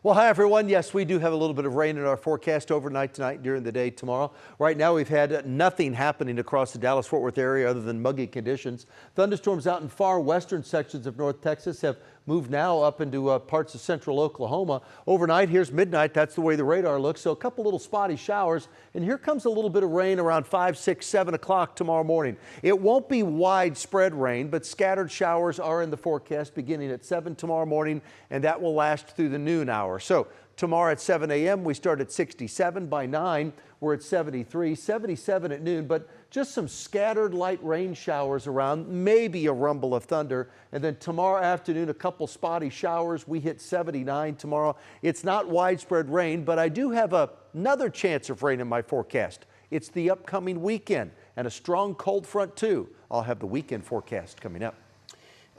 Well, hi everyone. Yes, we do have a little bit of rain in our forecast overnight tonight, during the day tomorrow. Right now we've had nothing happening across the Dallas-Fort Worth area other than muggy conditions. Thunderstorms out in far western sections of North Texas have moved now up into parts of central Oklahoma. Overnight, here's midnight. That's the way the radar looks. So a couple little spotty showers. And here comes a little bit of rain around 5, 6, 7 o'clock tomorrow morning. It won't be widespread rain, but scattered showers are in the forecast beginning at 7 tomorrow morning, and that will last through the noon hour. So tomorrow at 7 a.m. we start at 67. By 9 we're at 73, 77 at noon, but just some scattered light rain showers around, maybe a rumble of thunder. And then tomorrow afternoon, a couple spotty showers. We hit 79 tomorrow. It's not widespread rain, but I do have another chance of rain in my forecast. It's the upcoming weekend and a strong cold front too. I'll have the weekend forecast coming up.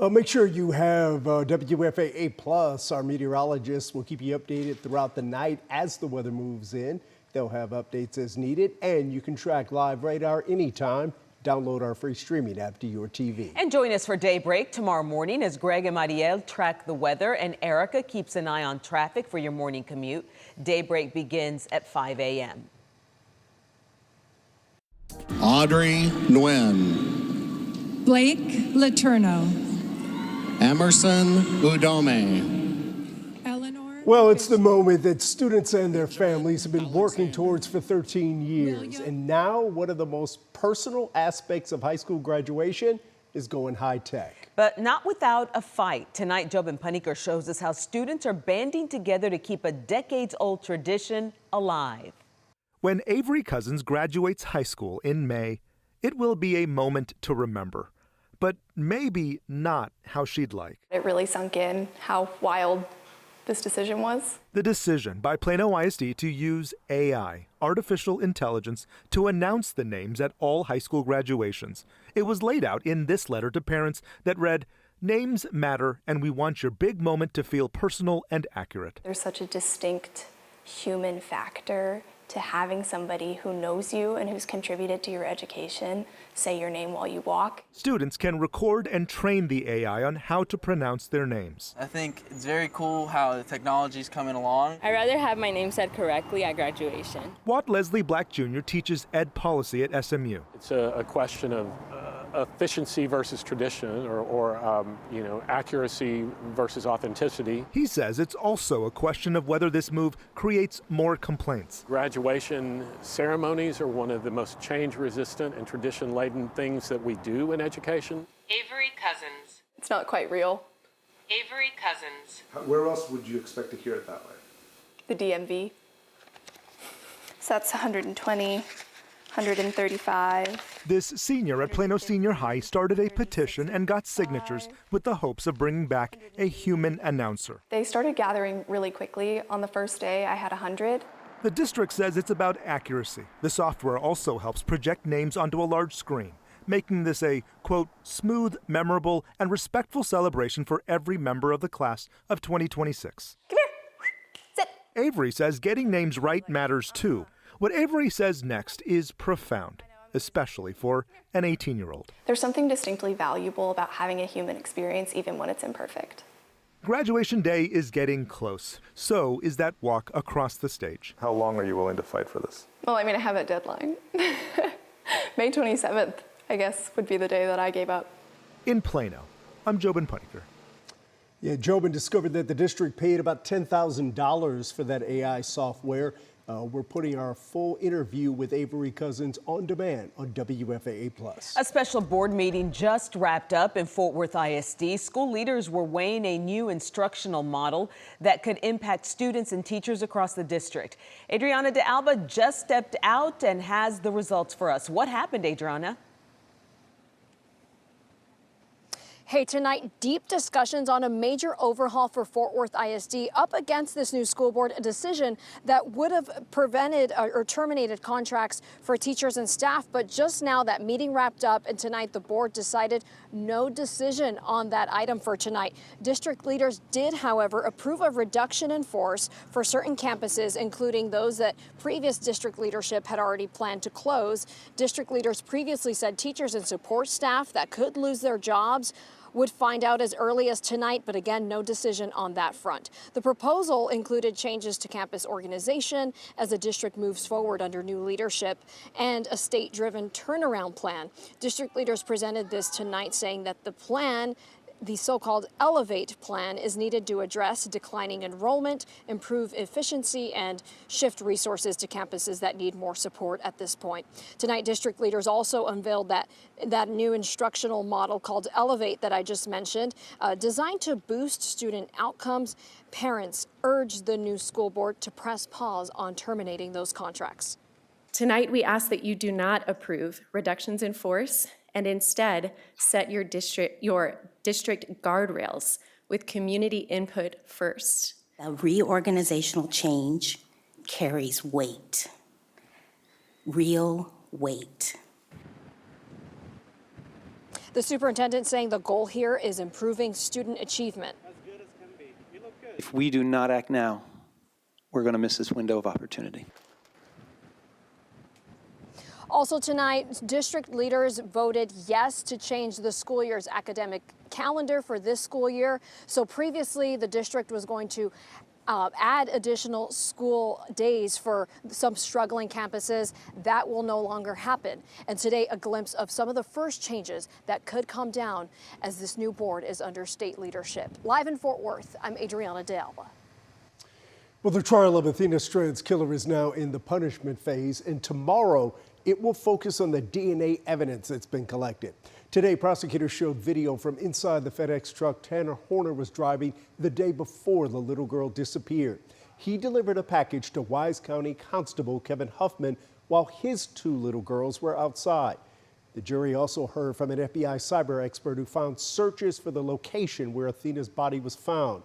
Make sure you have WFAA Plus. Our meteorologists will keep you updated throughout the night as the weather moves in. They'll have updates as needed, and you can track live radar anytime. Download our free streaming app to your TV. And join us for Daybreak tomorrow morning as Greg and Mariel track the weather and Erica keeps an eye on traffic for your morning commute. Daybreak begins at 5 a.m. Audrey Nguyen. Blake Laterno. Emerson Udome. Well, it's the moment that students and their families have been working towards for 13 years. And now one of the most personal aspects of high school graduation is going high tech. But not without a fight. Tonight, Jobin Paniker shows us how students are banding together to keep a decades-old tradition alive. When Avery Cousins graduates high school in May, it will be a moment to remember. But maybe not how she'd like. It really sunk in how wild this decision was. The decision by Plano ISD to use AI, artificial intelligence, to announce the names at all high school graduations. It was laid out in this letter to parents that read, "Names matter, and we want your big moment to feel personal and accurate." There's such a distinct human factor to having somebody who knows you and who's contributed to your education say your name while you walk. Students can record and train the AI on how to pronounce their names. I think it's very cool how the technology's coming along. I'd rather have my name said correctly at graduation. Watt Leslie Black Jr. teaches ed policy at SMU. It's a question of efficiency versus tradition, or accuracy versus authenticity. He says it's also a question of whether this move creates more complaints. Graduation ceremonies are one of the most change-resistant and tradition-laden things that we do in education. Avery Cousins. It's not quite real. Avery Cousins. Where else would you expect to hear it that way? The DMV. So that's 120. 135. This senior at Plano Senior High started a petition and got signatures with the hopes of bringing back a human announcer. They started gathering really quickly. On the first day, I had 100. The district says it's about accuracy. The software also helps project names onto a large screen, making this a, quote, smooth, memorable, and respectful celebration for every member of the class of 2026. Come here. Sit. Avery says getting names right matters too. What Avery says next is profound, especially for an 18-year-old. There's something distinctly valuable about having a human experience, even when it's imperfect. Graduation day is getting close. So is that walk across the stage. How long are you willing to fight for this? Well, I mean, I have a deadline. May 27th, I guess, would be the day that I gave up. In Plano, I'm Jobin Paniker. Yeah, Jobin discovered that the district paid about $10,000 for that AI software. We're putting our full interview with Avery Cousins on demand on WFAA Plus. A special board meeting just wrapped up in Fort Worth ISD. School leaders were weighing a new instructional model that could impact students and teachers across the district. Adriana de Alba just stepped out and has the results for us. What happened, Adriana? Hey, tonight, deep discussions on a major overhaul for Fort Worth ISD up against this new school board, a decision that would have prevented or terminated contracts for teachers and staff. But just now that meeting wrapped up, and tonight the board decided no decision on that item for tonight. District leaders did, however, approve a reduction in force for certain campuses, including those that previous district leadership had already planned to close. District leaders previously said teachers and support staff that could lose their jobs would find out as early as tonight, but again, no decision on that front. The proposal included changes to campus organization as the district moves forward under new leadership and a state-driven turnaround plan. District leaders presented this tonight, saying that the plan, the so-called Elevate plan, is needed to address declining enrollment, improve efficiency, and shift resources to campuses that need more support at this point. Tonight, district leaders also unveiled that new instructional model called Elevate that I just mentioned, designed to boost student outcomes. Parents urged the new school board to press pause on terminating those contracts. Tonight, we ask that you do not approve reductions in force and instead set your district guardrails with community input first. A reorganizational change carries weight, real weight. The superintendent saying the goal here is improving student achievement. If we do not act now, we're going to miss this window of opportunity. Also tonight, district leaders voted yes to change the school year's academic calendar for this school year. So previously, the district was going to add additional school days for some struggling campuses. That will no longer happen. And today, a glimpse of some of the first changes that could come down as this new board is under state leadership. Live in Fort Worth, I'm Adriana De Alba. Well, the trial of Athena Strand's killer is now in the punishment phase, and tomorrow it will focus on the DNA evidence that's been collected. Today, prosecutors showed video from inside the FedEx truck Tanner Horner was driving the day before the little girl disappeared. He delivered a package to Wise County Constable Kevin Huffman while his two little girls were outside. The jury also heard from an FBI cyber expert who found searches for the location where Athena's body was found.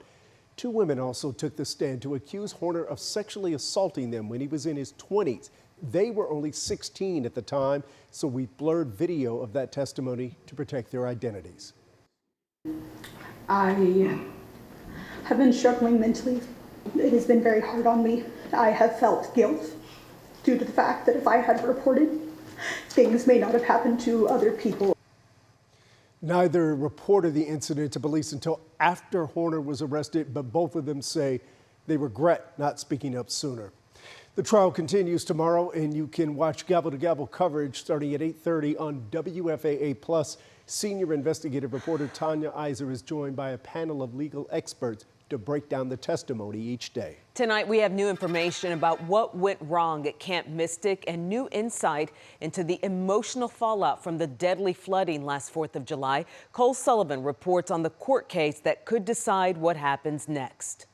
Two women also took the stand to accuse Horner of sexually assaulting them when he was in his 20s. They were only 16 at the time, so we blurred video of that testimony to protect their identities. I have been struggling mentally. It has been very hard on me. I have felt guilt due to the fact that if I had reported, things may not have happened to other people. Neither reported the incident to police until after Horner was arrested, but both of them say they regret not speaking up sooner. The trial continues tomorrow, and you can watch gavel-to-gavel coverage starting at 8:30 on WFAA+. Senior investigative reporter Tanya Iser is joined by a panel of legal experts to break down the testimony each day. Tonight, we have new information about what went wrong at Camp Mystic and new insight into the emotional fallout from the deadly flooding last 4th of July. Cole Sullivan reports on the court case that could decide what happens next.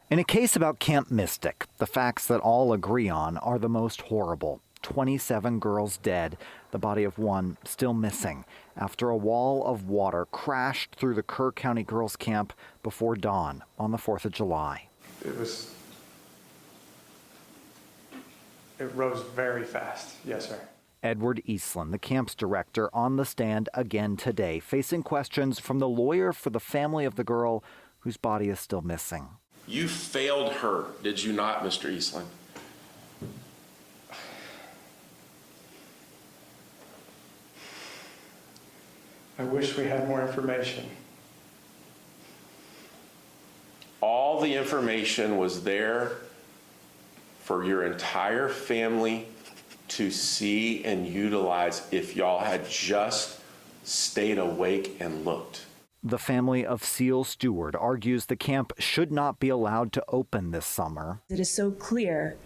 In a case about Camp Mystic, the facts that all agree on are the most horrible. 27 girls dead, the body of one still missing, after a wall of water crashed through the Kerr County Girls Camp before dawn on the 4th of July. It rose very fast. Yes, sir. Edward Eastland, the camp's director, on the stand again today, facing questions from the lawyer for the family of the girl whose body is still missing. You failed her, did you not, Mr. Eastland? I wish we had more information. All the information was there for your entire family to see and utilize if y'all had just stayed awake and looked. The family of Seal Stewart argues the camp should not be allowed to open this summer. It is so clear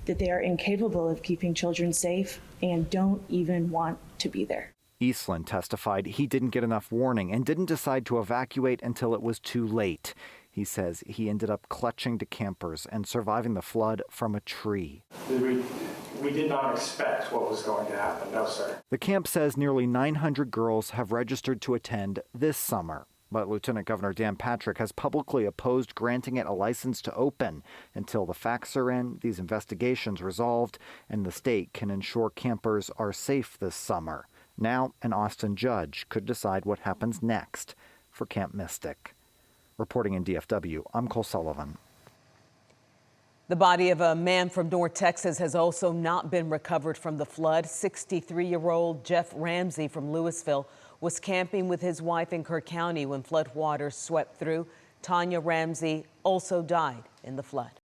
that they are incapable of keeping children safe and don't even want to be there. Eastland testified he didn't get enough warning and didn't decide to evacuate until it was too late. He says he ended up clutching to campers and surviving the flood from a tree. We did not expect what was going to happen, no, sir. The camp says nearly 900 girls have registered to attend this summer. But Lieutenant Governor Dan Patrick has publicly opposed granting it a license to open until the facts are in, these investigations resolved, and the state can ensure campers are safe this summer. Now, an Austin judge could decide what happens next for Camp Mystic. Reporting in DFW, I'm Cole Sullivan. The body of a man from North Texas has also not been recovered from the flood. 63-year-old Jeff Ramsey from Louisville was camping with his wife in Kerr County when floodwaters swept through. Tanya Ramsey also died in the flood.